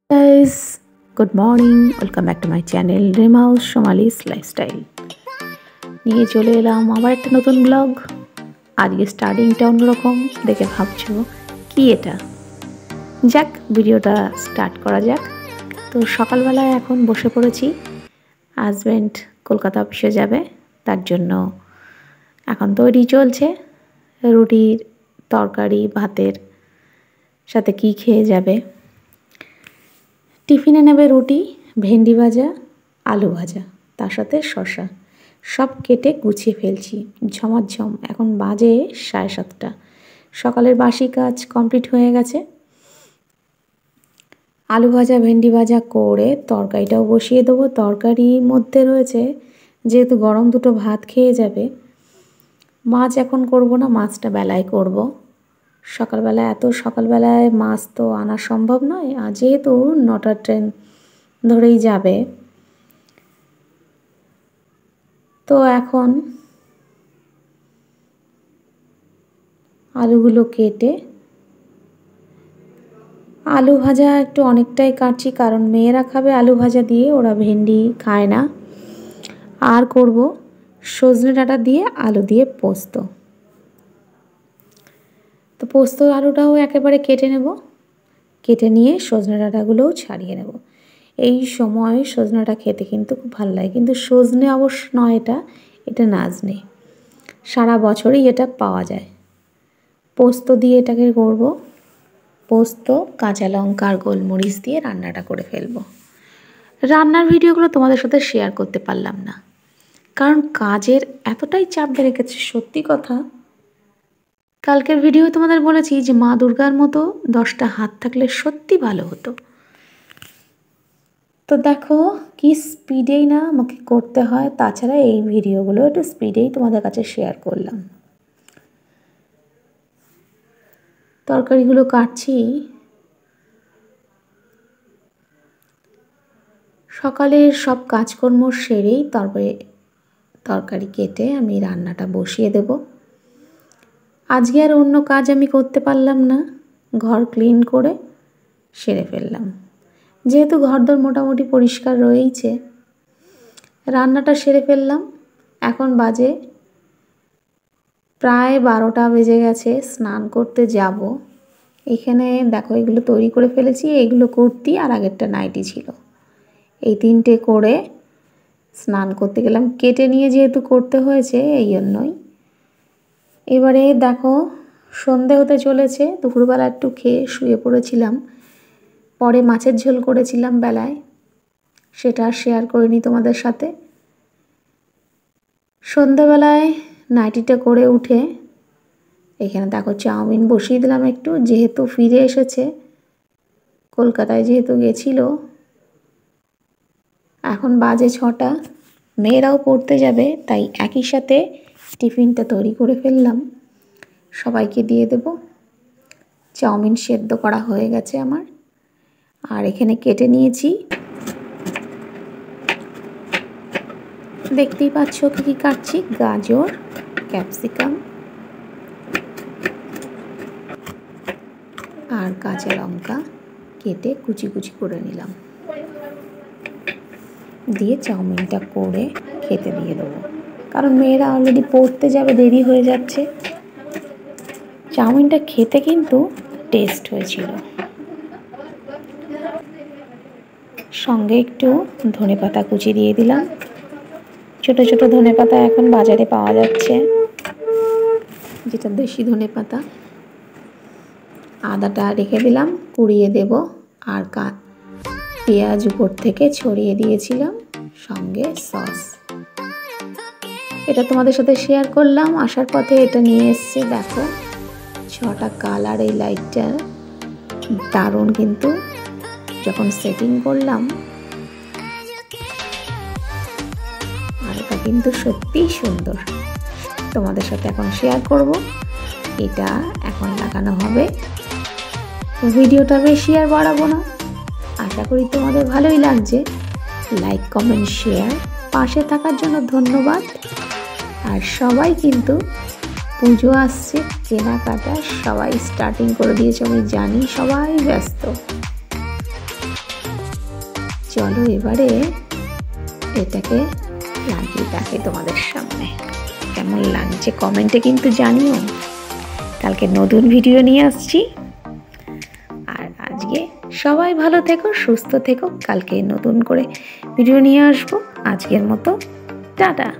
Guys, good morning. Welcome back to my channel Dream House Somali's Lifestyle. নিয়ে চলে এলাম আবার একটা নতুন ব্লগ। আজকে স্টার্টিংটা অন্যরকম দেখে ভাবছো কি এটা। যাক, ভিডিওটা স্টার্ট করা যাক। তো সকালবেলায় এখন বসে পড়েছি। হাজব্যান্ড কলকাতা অফিসে যাবে, তার জন্য এখন তৈরি চলছে। রুটির তরকারি ভাতের সাথে কি খেয়ে যাবে। টিফিনে নেবে রুটি, ভেন্ডি ভাজা, আলু ভাজা, তার সাথে শসা। সব কেটে গুছিয়ে ফেলছি ঝমাঝম। এখন বাজে 7:30। সকালের বাসি কাজ কমপ্লিট হয়ে গেছে। আলু ভাজা ভেন্ডি ভাজা করে তরকারিটাও বসিয়ে দেবো। তরকারির মধ্যে রয়েছে, যেহেতু গরম দুটো ভাত খেয়ে যাবে, মাছ এখন করব না, মাছটা বেলায় করব। সকালবেলায় সকালবেলায় মাছ তো আনা সম্ভব নয়, আর যেহেতু 9টার ট্রেন ধরেই যাবে, তো এখন আলুগুলো কেটে আলু ভাজা একটু অনেকটাই কাটছি, কারণ মেয়েরা খাবে আলু ভাজা দিয়ে, ওরা ভেন্ডি খায় না। আর করব সজনে ডাঁটা দিয়ে আলু দিয়ে পোস্ত। তো পোস্ত আলুটাও একেবারে কেটে নেব, কেটে নিয়ে সজনে ডাঁটাগুলোও ছাড়িয়ে নেব। এই সময় সজনেটা খেতে কিন্তু খুব ভালো লাগে, কিন্তু সজনে অবশ্য নয়, এটা নাজনে। সারা বছরই এটা পাওয়া যায়। পোস্ত দিয়ে এটাকে করব। পোস্ত, কাঁচা লঙ্কা আর গোলমরিচ দিয়ে রান্নাটা করে ফেলবো। রান্নার ভিডিওগুলো তোমাদের সাথে শেয়ার করতে পারলাম না, কারণ কাজের এতটাই চাপ বেড়ে গেছে। সত্যি কথা, কালকের ভিডিও তোমাদের বলেছি যে মা দুর্গার মতো 10টা হাত থাকলে সত্যি ভালো হতো। তো দেখো কি স্পিডেই না আমাকে করতে হয়। তাছাড়া এই ভিডিওগুলো একটু স্পিডেই তোমাদের কাছে শেয়ার করলাম। তরকারিগুলো কাটছি। সকালের সব কাজকর্ম সেরেই তরকারি কেটে আমি রান্নাটা বসিয়ে দেব। আজকে আর অন্য কাজ আমি করতে পারলাম না, ঘর ক্লিন করে সেরে ফেললাম। যেহেতু ঘরদোর মোটামুটি পরিষ্কার রয়েইছে, রান্নাটা সেরে ফেললাম। এখন বাজে প্রায় 12টা বেজে গেছে। স্নান করতে যাব। এখানে দেখো এগুলো তৈরি করে ফেলেছি। এগুলো কুর্তি আর আগেরটা নাইটি ছিল। এই 3টে করে স্নান করতে গেলাম। কেটে নিয়ে যেহেতু করতে হয়েছে, এই জন্যই। এবারে দেখো সন্ধে হতে চলেছে। দুপুরবেলা একটু খেয়ে শুয়ে পড়েছিলাম, পরে মাছের ঝোল করেছিলাম বেলায়, সেটা শেয়ার করিনি তোমাদের সাথে। সন্ধেবেলায় নাইটিটা করে উঠে এখানে দেখো চাউমিন বসিয়ে দিলাম একটু। যেহেতু ফিরে এসেছে, কলকাতায় যেহেতু গেছিল, এখন বাজে 6টা, মেয়েরাও পড়তে যাবে, তাই একই সাথে টিফিনটা তৈরি করে ফেললাম, সবাইকে দিয়ে দেব। চাউমিন সেদ্ধ করা হয়ে গেছে আমার। আর এখানে কেটে নিয়েছি, দেখতেই পাচ্ছ কি কাটছি। গাজর, ক্যাপসিকাম আর কাঁচা লঙ্কা কেটে কুচি কুচি করে নিলাম, দিয়ে চাউমিনটা করে খেতে দিয়ে দেবো, কারণ মেয়েরা অলরেডি পড়তে যাবে, দেরি হয়ে যাচ্ছে। চাউমিনটা খেতে কিন্তু টেস্ট হয়েছিল। সঙ্গে একটু ধনেপাতা কুচি দিয়ে দিলাম। ছোট ছোট ধনেপাতা এখন বাজারে পাওয়া যাচ্ছে, যেটা দেশি ধনেপাতা। আদাটা রেখে দিলাম, কুড়িয়ে দেব। আর পেঁয়াজ উপর থেকে ছড়িয়ে দিয়েছিলাম, সঙ্গে সস। এটা তোমাদের সাথে শেয়ার করলাম। আসার পথে এটা নিয়ে এসছে, দেখো 6টা কালার। এই লাইটটা দারুণ, কিন্তু যখন সেটিং করলাম, আর এটা কিন্তু সত্যিই সুন্দর। তোমাদের সাথে এখন শেয়ার করব। এটা এখন লাগানো হবে। ভিডিওটা বেশি আর বাড়াবো না, আশা করি তোমাদের ভালোই লাগছে। লাইক কমেন্ট শেয়ার, পাশে থাকার জন্য ধন্যবাদ। আর সবাই কিন্তু পুজো আসছে, কেনাকাটা সবাই স্টার্টিং করে দিয়েছে, আমি জানি সবাই ব্যস্ত। চলো এবারে এটাকে লাগিয়ে রাখি তোমাদের সামনে। কেমন লাগছে কমেন্টে কিন্তু জানিও। কালকে নতুন ভিডিও নিয়ে আসছি। আর আজকে সবাই ভালো থেকো, সুস্থ থেকো। কালকে নতুন করে ভিডিও নিয়ে আসবো। আজকের মতো টাটা।